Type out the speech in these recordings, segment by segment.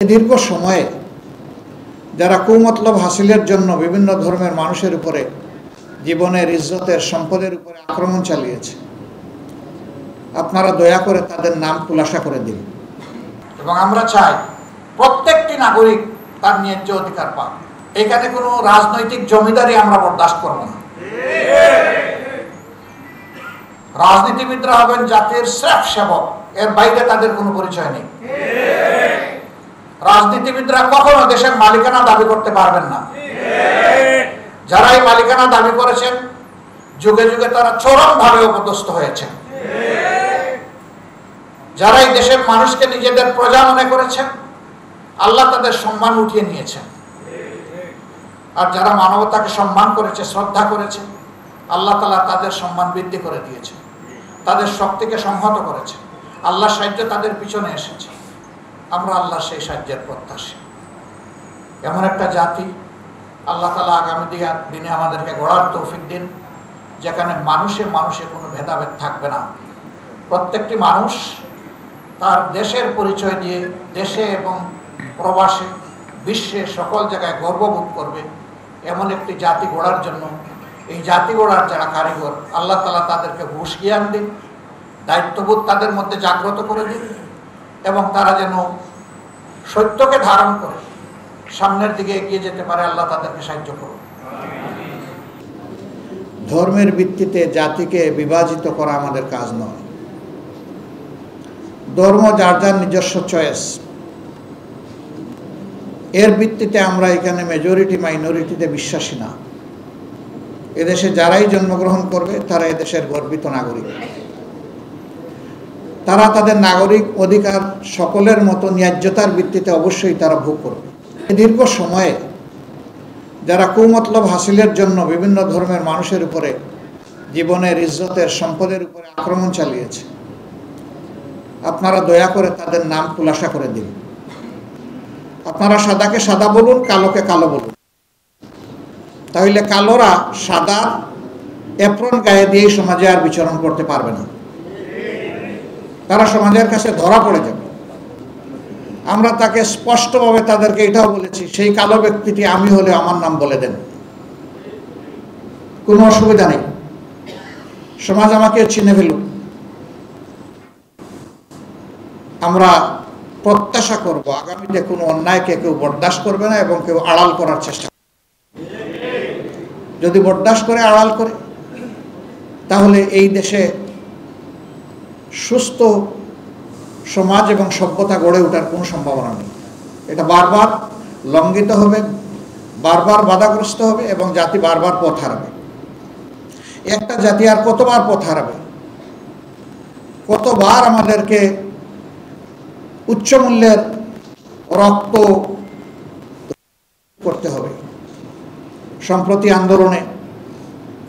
দীর্ঘ সময়ে যারা কুমতলব হাসিলের জন্য বিভিন্ন ধর্মের মানুষের উপরে জীবনের ইজ্জতের সম্পদের উপরে আক্রমণ চালিয়েছে, আপনারা দয়া করে তাদের নাম খুলাসা করে দিন। এবং আমরা চাই প্রত্যেকটি নাগরিক তার ন্যায্য অধিকার পাক। এখানে কোনো রাজনৈতিক জমিদারি আমরা বরদাস্ত করব না। রাজনীতিবিদরা হবেন জাতির শ্রেষ্ঠ সেবক, এর বাইরে তাদের কোনো পরিচয় নেই। রাজনীতিবিদরা কখনো দেশের মালিকানা দাবি করতে পারবেন না। যারা এই মালিকানা দাবি করেছেন, যুগে যুগে তারা চরমভাবে অপদস্থ হয়েছে। যারা এই দেশের মানুষকে নিজেদের প্রজা মনে করেছেন, আল্লাহ তাদের সম্মান উঠিয়ে নিয়েছেন। আর যারা মানবতাকে সম্মান করেছে, শ্রদ্ধা করেছে, আল্লাহ তাআলা তাদের সম্মান বৃদ্ধি করে দিয়েছে, তাদের শক্তিকে সংহত করেছে। আল্লাহর সাহায্য তাদের পিছনে এসেছে। আমরা আল্লাহর সেই সাহায্যের প্রত্যাশী। এমন একটা জাতি আল্লাহ তাআলা আগামী দিনে আমাদেরকে গড়ার তৌফিক দিন, যেখানে মানুষে মানুষে কোনো ভেদাভেদ থাকবে না। প্রত্যেকটি মানুষ তার দেশের পরিচয় দিয়ে দেশে এবং প্রবাসে, বিশ্বে সকল জায়গায় গর্ববোধ করবে। এমন একটি জাতি গড়ার জন্য এই জাতি গড়ার যারা কারিগর, আল্লাহ তাআলা তাদেরকে হুঁশ জ্ঞান দিন, দায়িত্ববোধ তাদের মধ্যে জাগ্রত করে দিন, এবং তারা যেন সত্যকে ধারণ করে সামনের দিকে এগিয়ে যেতে পারে। আল্লাহ তাদেরকে সাহায্য করুন। ধর্মের ভিত্তিতে জাতিকে বিভাজিত করা আমাদের কাজ নয়। ধর্ম যার যার নিজস্ব চয়েস, এর ভিত্তিতে আমরা এখানে মেজরিটি মাইনরিটিতে বিশ্বাসী না। এদেশে যারাই জন্মগ্রহণ করবে তারা এদেশের গর্বিত নাগরিক। তারা তাদের নাগরিক অধিকার সকলের মতো ন্যায্যতার ভিত্তিতে অবশ্যই তারা ভোগ করবে। দীর্ঘ সময়ে যারা কুমতলব হাসিলের জন্য বিভিন্ন ধর্মের মানুষের উপরে জীবনের ইজ্জতের সম্পদের উপরে আক্রমণ চালিয়েছে, আপনারা দয়া করে তাদের নাম খুলাসা করে দিন। আপনারা সাদাকে সাদা বলুন, কালোকে কালো বলুন। তাহলে কালোরা সাদা এপ্রন গায়ে দিয়ে সমাজে আর বিচরণ করতে পারবে না। তারা সমাজের কাছে ধরা পড়ে যাবে। আমরা তাকে স্পষ্টভাবে তাদেরকে এটাও বলেছি, সেই কালো ব্যক্তিটি আমি হলে আমার নাম বলে দেন, কোনো অসুবিধা নেই। সমাজ আমাকে চিনে ফেলুক। আমরা প্রত্যাশা করব আগামীতে কোনো অন্যায়কে কেউ বরদাস্ত করবে না এবং কেউ আড়াল করার চেষ্টা করবে। যদি বরদাস্ত করে, আড়াল করে, তাহলে এই দেশে সুস্থ সমাজ এবং সভ্যতা গড়ে ওঠার কোনো সম্ভাবনা নেই। এটা বারবার লঙ্ঘিত হবে, বারবার বাধাগ্রস্ত হবে এবং জাতি বারবার পথ হারাবে। একটা জাতি আর কতবার পথ হারাবে? কতবার আমাদেরকে উচ্চ মূল্যের রক্ত করতে হবে? সম্প্রতি আন্দোলনে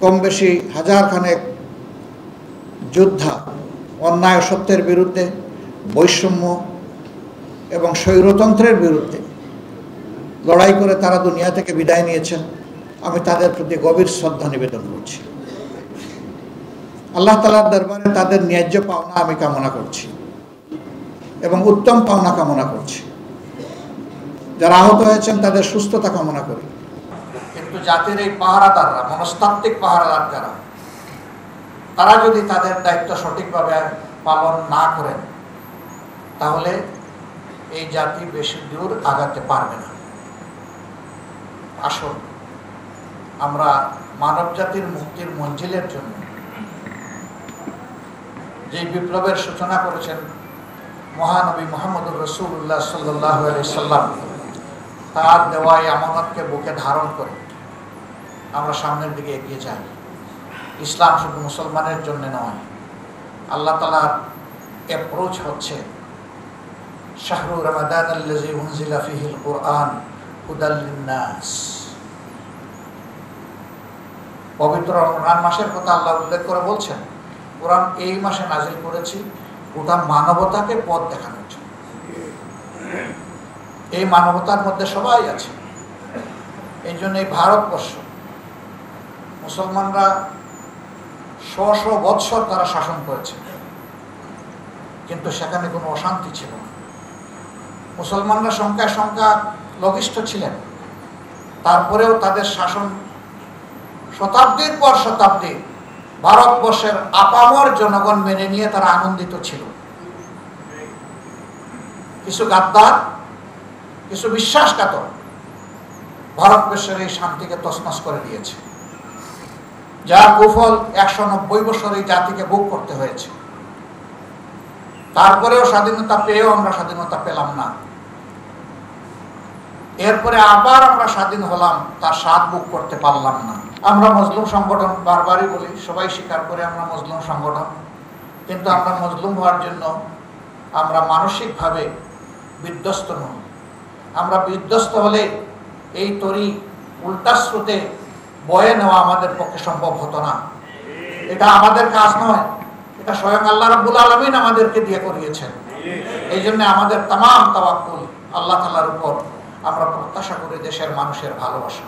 কম বেশি হাজার খানেক যোদ্ধা অন্যায় সত্যের বিরুদ্ধে, বৈষম্য এবং স্বৈরতন্ত্রের বিরুদ্ধে লড়াই করে তারা দুনিয়া থেকে বিদায় নিয়েছেন। আমি তাদের প্রতি গভীর শ্রদ্ধা নিবেদন করছি। আল্লাহ তাআলার দরবারে তাদের ন্যায্য পাওনা আমি কামনা করছি এবং উত্তম পাওনা কামনা করছি। যারা আহত হয়েছেন তাদের সুস্থতা কামনা করি। কিন্তু জাতির এই পাহারাদাররা, মনস্তাত্ত্বিক পাহারাদার যারা, তারা যদি তাদের দায়িত্ব সঠিকভাবে পালন না করেন, তাহলে এই জাতি বেশি দূর আগাতে পারবে না। আসুন আমরা মানব জাতির মুক্তির মঞ্জিলের জন্য যে বিপ্লবের সূচনা করেছেন মহানবী মুহাম্মদুর রাসূলুল্লাহ সাল্লাল্লাহু আলাইহি সাল্লাম, তার দেওয়া এই আমানতকে বুকে ধারণ করে আমরা সামনের দিকে এগিয়ে যাই। ইসলাম শুধু মুসলমানের জন্য নয়। আল্লাহ তাআলার অ্যাপ্রোচ হচ্ছে শাহরু রমাদানাল্লাযী উনজিলা ফীহিল কুরআন হুদাল লিন্নাস। পবিত্র রমজান মাসের কথা আল্লাহ উল্লেখ করে বলছেন, কোরআন এই মাসে নাজিল করেছি গোটা মানবতাকে পথ দেখানোর জন্য। এই মানবতার মধ্যে সবাই আছে। এই জন্য এই ভারতবর্ষ, মুসলমানরা শ বৎসর তারা শাসন করেছে, কিন্তু সেখানে কোনো অশান্তি ছিল না। মুসলমানরা সংখ্যায় সংখ্যা লঘিষ্ঠ ছিলেন, তারপরেও তাদের শাসন শতাব্দীর পর শতাব্দী ভারতবর্ষের আপামর জনগণ মেনে নিয়ে তারা আনন্দিত ছিল। কিছু গাদ্দার, কিছু বিশ্বাসঘাতক ভারতবর্ষের এই শান্তিকে তছনছ করে দিয়েছে, যার কুফল 190 বছর এই জাতিকে ভোগ করতে হয়েছে। তারপরেও স্বাধীনতা পেয়েও আমরা স্বাধীনতা পেলাম না। এরপরে আবার আমরা স্বাধীন হলাম, তার স্বাদ ভোগ করতে পারলাম না। আমরা মজলুম সংগঠন, বারবারই বলি, সবাই স্বীকার করে আমরা মজলুম সংগঠন, কিন্তু আমরা মজলুম হওয়ার জন্য আমরা মানসিকভাবে বিধ্বস্ত নই। আমরা বিধ্বস্ত হলে এই তরি উল্টা স্রোতে বয়ে নেওয়া আমাদের পক্ষে সম্ভব হতো না। এটা আমাদের কাজ নয়, এটা স্বয়ং আল্লাহ রাব্বুল আলামিন আমাদেরকে দিয়ে করিয়েছেন। এই জন্য আমাদের তামাম তাওয়াক্কুল আল্লাহ তাআলার উপর। আমরা প্রত্যাশা করি দেশের মানুষের ভালোবাসা।